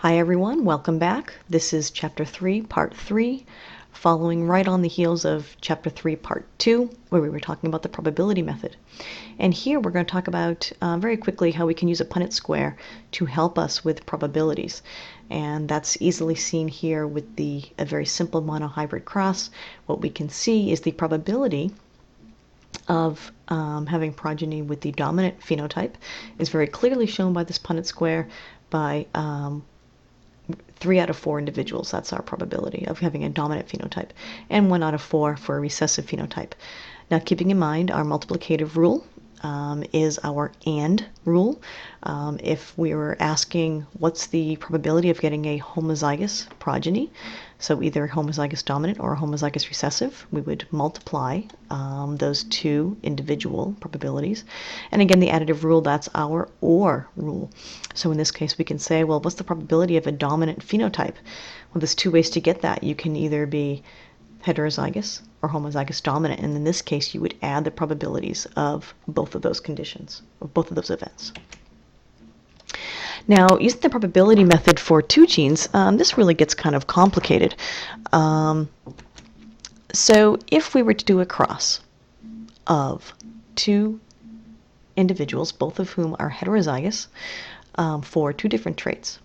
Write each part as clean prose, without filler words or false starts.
Hi everyone, welcome back. This is Chapter 3, Part 3, following right on the heels of Chapter 3, Part 2, where we were talking about the probability method. And here we're going to talk about very quickly how we can use a Punnett square to help us with probabilities. And that's easily seen here with a very simple monohybrid cross. What we can see is the probability of having progeny with the dominant phenotype is very clearly shown by this Punnett square by 3 out of 4 individuals. That's our probability of having a dominant phenotype, and 1 out of 4 for a recessive phenotype. Now, keeping in mind our multiplicative rule is our AND rule. If we were asking what's the probability of getting a homozygous progeny, so either a homozygous dominant or a homozygous recessive, we would multiply those two individual probabilities. And again, the additive rule, that's our OR rule. So in this case, we can say, well, what's the probability of a dominant phenotype? Well, there's 2 ways to get that. You can either be heterozygous or homozygous dominant, and in this case you would add the probabilities of both of those conditions, of both of those events. Now, using the probability method for 2 genes, this really gets kind of complicated. So if we were to do a cross of 2 individuals, both of whom are heterozygous, for 2 different traits,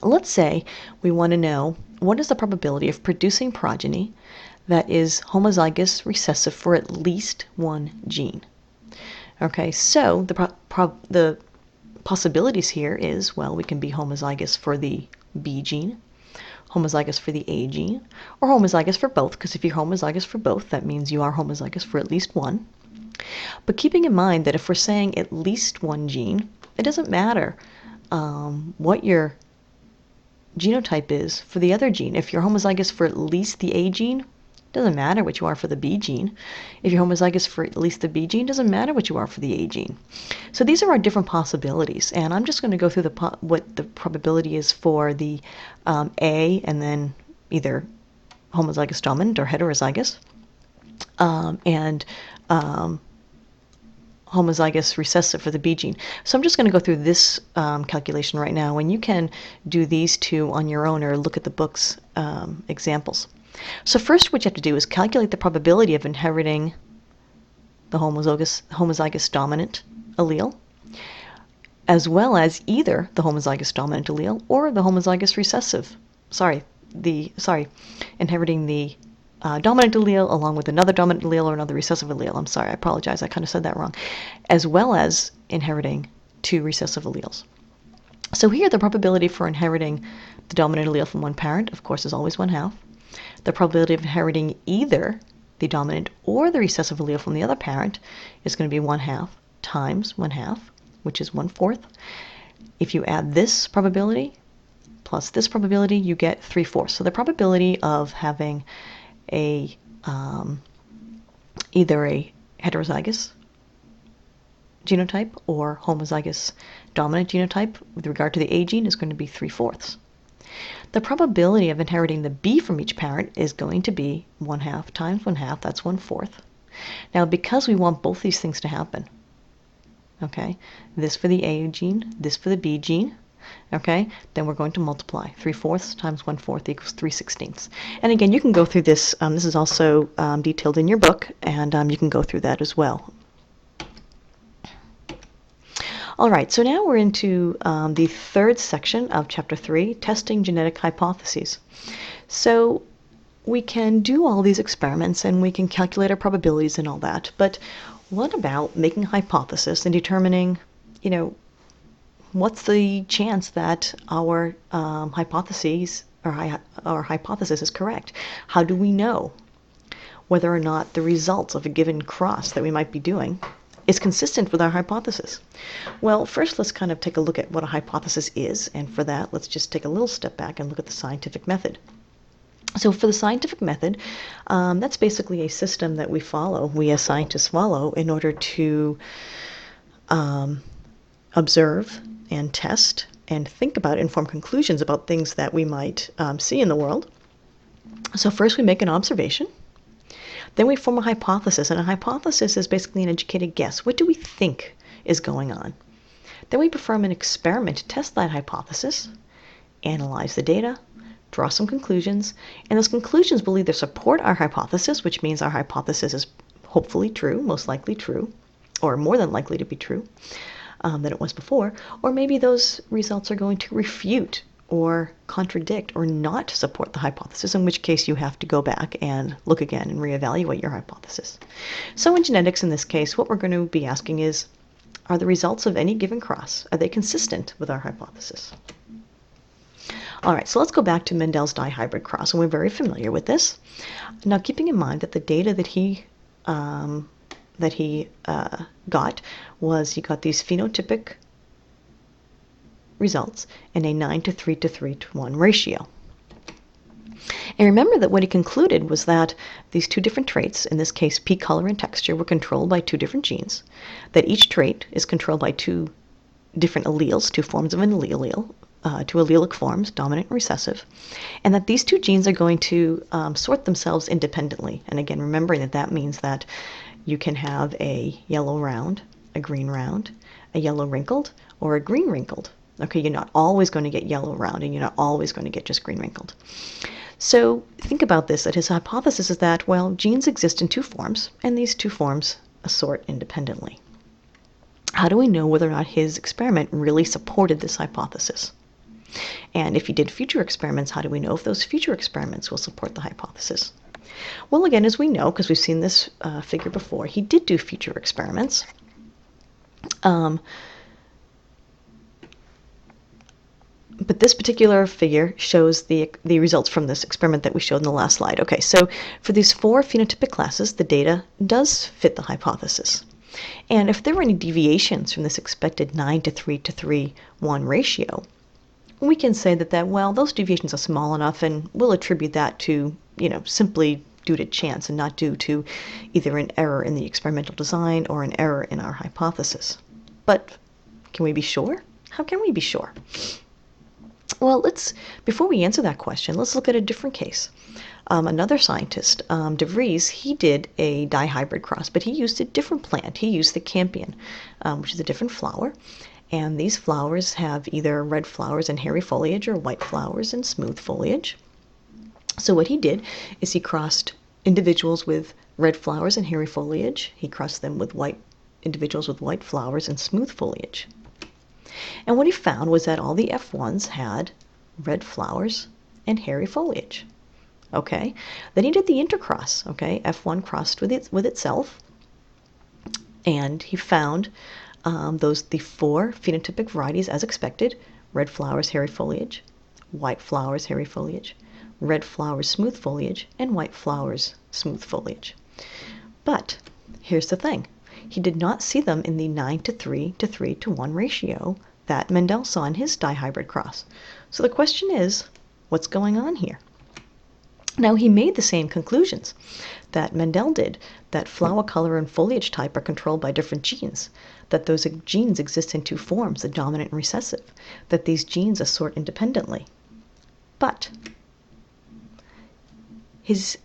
let's say we want to know what is the probability of producing progeny that is homozygous recessive for at least 1 gene. Okay, so the possibilities here is, well, we can be homozygous for the B gene, homozygous for the A gene, or homozygous for both, because if you're homozygous for both, that means you are homozygous for at least 1. But keeping in mind that if we're saying at least 1 gene, it doesn't matter what your genotype is for the other gene. If you're homozygous for at least the A gene, doesn't matter what you are for the B gene. If you're homozygous for at least the B gene, doesn't matter what you are for the A gene. So these are our different possibilities, and I'm just going to go through what the probability is for the A, and then either homozygous dominant or heterozygous, and homozygous recessive for the B gene. So I'm just going to go through this calculation right now, and you can do these 2 on your own or look at the book's examples. So first what you have to do is calculate the probability of inheriting the homozygous dominant allele, as well as either the homozygous dominant allele or the homozygous recessive. Inheriting the dominant allele along with another dominant allele or another recessive allele. I'm sorry, I apologize, I kind of said that wrong. As well as inheriting 2 recessive alleles. So here the probability for inheriting the dominant allele from one parent, of course, is always 1/2. The probability of inheriting either the dominant or the recessive allele from the other parent is going to be 1/2 times 1/2, which is 1/4. If you add this probability plus this probability, you get 3/4. So the probability of having a either a heterozygous genotype or homozygous dominant genotype with regard to the A gene is going to be 3/4. The probability of inheriting the B from each parent is going to be 1/2 times 1/2, that's 1/4. Now, because we want both these things to happen, okay, this for the A gene, this for the B gene, okay, then we're going to multiply. 3/4 times 1/4 equals 3/16. And again, you can go through this. This is also detailed in your book, and you can go through that as well. All right, so now we're into the 3rd section of Chapter 3, Testing Genetic Hypotheses. So we can do all these experiments and we can calculate our probabilities and all that, but what about making a hypothesis and determining, what's the chance that our hypothesis is correct? How do we know whether or not the results of a given cross that we might be doing is consistent with our hypothesis? Well, first let's kind of take a look at what a hypothesis is, and for that let's just take a little step back and look at the scientific method. So for the scientific method, that's basically a system that we as scientists follow in order to observe and test and think about, inform conclusions about things that we might see in the world. So first we make an observation. Then we form a hypothesis, and a hypothesis is basically an educated guess. What do we think is going on? Then we perform an experiment to test that hypothesis, analyze the data, draw some conclusions, and those conclusions will either support our hypothesis, which means our hypothesis is hopefully true, most likely true, or more than likely to be true than it was before, or maybe those results are going to refute or contradict or not support the hypothesis, in which case you have to go back and look again and reevaluate your hypothesis. So in genetics, in this case, what we're going to be asking is, are the results of any given cross, are they consistent with our hypothesis? All right, so let's go back to Mendel's dihybrid cross, and we're very familiar with this. Now, keeping in mind that the data that he got was, he got these phenotypic results in a 9:3 to 3:1 ratio. And remember that what he concluded was that these two different traits, in this case peak color and texture, were controlled by two different genes, that each trait is controlled by two different alleles, two forms of an allele, two allelic forms, dominant and recessive, and that these two genes are going to sort themselves independently. And again, remembering that that means that you can have a yellow round, a green round, a yellow wrinkled, or a green wrinkled. Okay, you're not always going to get yellow round, and you're not always going to get just green wrinkled. So think about this, that his hypothesis is that, well, genes exist in two forms, and these two forms assort independently. How do we know whether or not his experiment really supported this hypothesis? And if he did future experiments, how do we know if those future experiments will support the hypothesis? Well, again, as we know, because we've seen this figure before, he did do future experiments. But this particular figure shows the results from this experiment that we showed in the last slide. Okay, so for these four phenotypic classes, the data does fit the hypothesis. And if there were any deviations from this expected 9:3 to 3:1 ratio, we can say that, well, those deviations are small enough, and we'll attribute that to, simply due to chance and not due to either an error in the experimental design or an error in our hypothesis. But can we be sure? How can we be sure? Well, before we answer that question, let's look at a different case. Another scientist, De Vries, he did a dihybrid cross, but he used a different plant. He used the campion, which is a different flower. And these flowers have either red flowers and hairy foliage or white flowers and smooth foliage. So what he did is he crossed individuals with red flowers and hairy foliage. He crossed them with individuals with white flowers and smooth foliage. And what he found was that all the F1s had red flowers and hairy foliage. Okay, then he did the intercross. Okay, F1 crossed with itself, and he found the four phenotypic varieties as expected: red flowers, hairy foliage; white flowers, hairy foliage; red flowers, smooth foliage; and white flowers, smooth foliage. But here's the thing. He did not see them in the 9:3 to 3:1 ratio that Mendel saw in his dihybrid cross. So the question is, what's going on here? Now, he made the same conclusions that Mendel did, that flower color and foliage type are controlled by different genes, that those genes exist in two forms, the dominant and recessive, that these genes assort independently. But his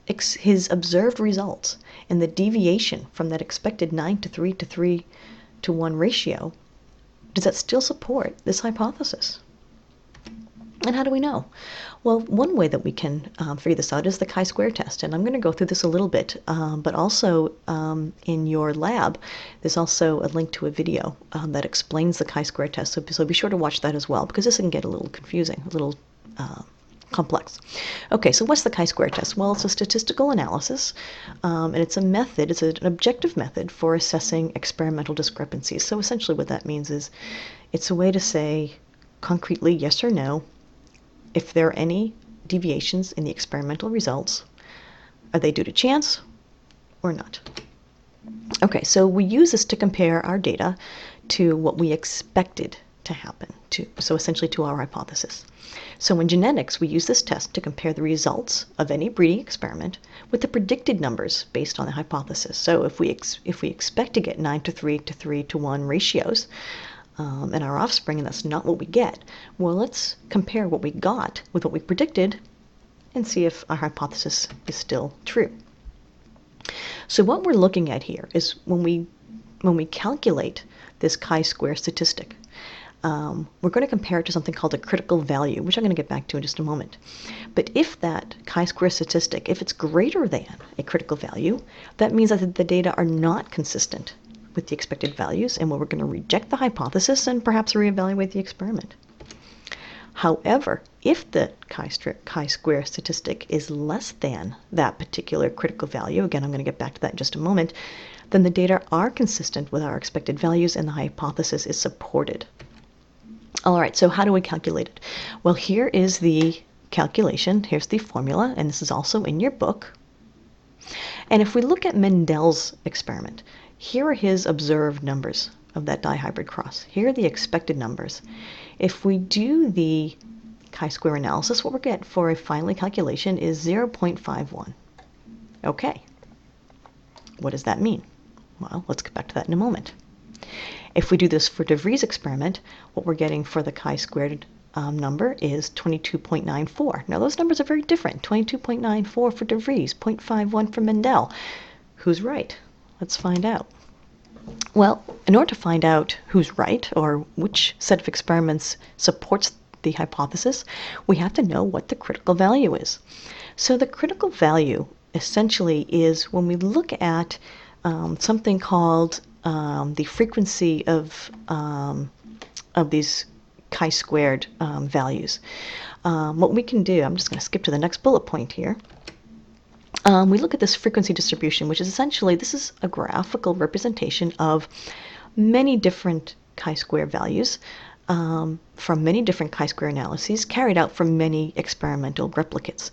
observed results and the deviation from that expected 9:3 to 3:1 ratio, does that still support this hypothesis? And how do we know? Well, one way that we can figure this out is the chi-square test. And I'm going to go through this a little bit, but also in your lab, there's also a link to a video that explains the chi-square test. So be sure to watch that as well, because this can get a little confusing, a little complex. Okay, so what's the chi-square test? Well, it's a statistical analysis, and it's a method, it's an objective method for assessing experimental discrepancies. So essentially what that means is it's a way to say concretely yes or no if there are any deviations in the experimental results. Are they due to chance or not? Okay, so we use this to compare our data to what we expected to happen, so essentially to our hypothesis. So in genetics, we use this test to compare the results of any breeding experiment with the predicted numbers based on the hypothesis. So if we expect to get 9:3 to 3:1 ratios in our offspring, and that's not what we get, well, let's compare what we got with what we predicted and see if our hypothesis is still true. So what we're looking at here is when we calculate this chi-square statistic, we're going to compare it to something called a critical value, which I'm going to get back to in just a moment. But if that chi-square statistic, if it's greater than a critical value, that means that the data are not consistent with the expected values, and we're going to reject the hypothesis and perhaps reevaluate the experiment. However, if the chi-square statistic is less than that particular critical value, again, I'm going to get back to that in just a moment, then the data are consistent with our expected values and the hypothesis is supported. All right, so how do we calculate it? Well, here is the calculation. Here's the formula, and this is also in your book. And if we look at Mendel's experiment, here are his observed numbers of that dihybrid cross. Here are the expected numbers. If we do the chi-square analysis, what we get for a final calculation is 0.51. Okay. What does that mean? Well, let's get back to that in a moment. If we do this for de Vries experiment, what we're getting for the chi-squared number is 22.94. Now, those numbers are very different. 22.94 for de Vries, 0.51 for Mendel. Who's right? Let's find out. Well, in order to find out who's right or which set of experiments supports the hypothesis, we have to know what the critical value is. So the critical value essentially is when we look at something called the frequency of these chi-squared values. What we can do, I'm just going to skip to the next bullet point here. We look at this frequency distribution, which is essentially, this is a graphical representation of many different chi-square values from many different chi-square analyses carried out from many experimental replicates.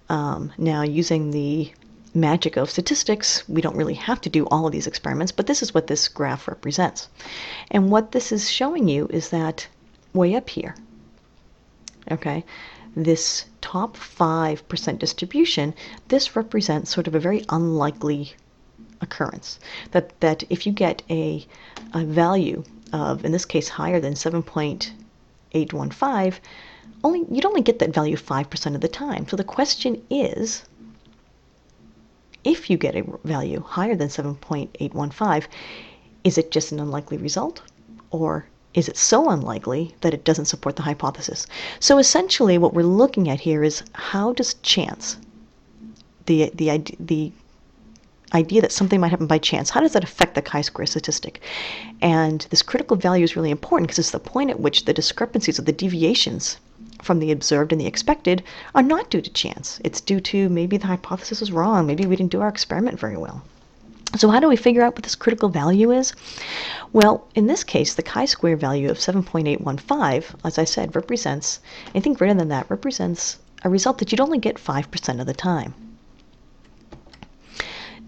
Now, using the magic of statistics, we don't really have to do all of these experiments, but this is what this graph represents. And what this is showing you is that way up here, okay, this top 5% distribution, this represents sort of a very unlikely occurrence. That if you get a value of, in this case, higher than 7.815, you'd only get that value 5% of the time. So the question is, if you get a value higher than 7.815, is it just an unlikely result? Or is it so unlikely that it doesn't support the hypothesis? So essentially what we're looking at here is, how does chance, the idea that something might happen by chance, how does that affect the chi-square statistic? And this critical value is really important because it's the point at which the discrepancies of the deviations from the observed and the expected are not due to chance. It's due to maybe the hypothesis was wrong, maybe we didn't do our experiment very well. So how do we figure out what this critical value is? Well, in this case, the chi-square value of 7.815, as I said, represents, anything greater than that represents a result that you'd only get 5% of the time.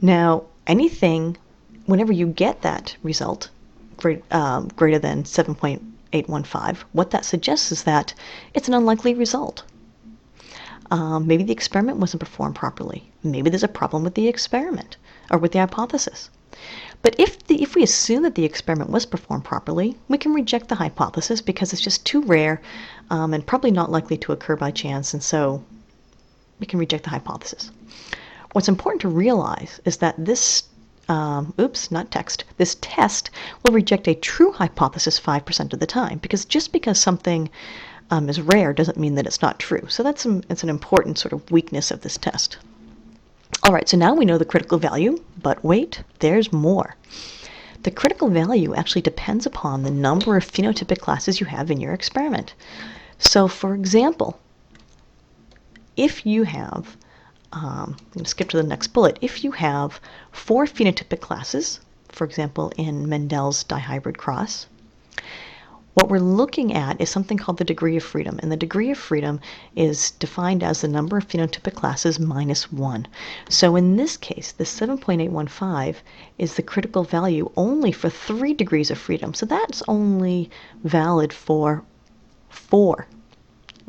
Now, anything, whenever you get that result, greater than 7.815, what that suggests is that it's an unlikely result. Maybe the experiment wasn't performed properly. Maybe there's a problem with the experiment or with the hypothesis. But if we assume that the experiment was performed properly, we can reject the hypothesis because it's just too rare and probably not likely to occur by chance, and so we can reject the hypothesis. What's important to realize is that this, this test will reject a true hypothesis 5% of the time, because just because something is rare doesn't mean that it's not true. So it's an important sort of weakness of this test. All right, so now we know the critical value, but wait, there's more. The critical value actually depends upon the number of phenotypic classes you have in your experiment. So for example, if you have, I'm going to skip to the next bullet, if you have 4 phenotypic classes, for example, in Mendel's dihybrid cross, what we're looking at is something called the degree of freedom. And the degree of freedom is defined as the number of phenotypic classes minus 1. So in this case, the 7.815 is the critical value only for 3 degrees of freedom. So that's only valid for 4,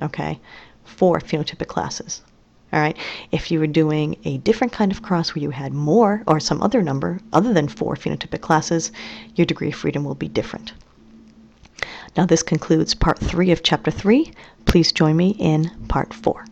okay, 4 phenotypic classes. All right. If you were doing a different kind of cross where you had more or some other number other than 4 phenotypic classes, your degree of freedom will be different. Now this concludes part 3 of chapter 3. Please join me in part 4.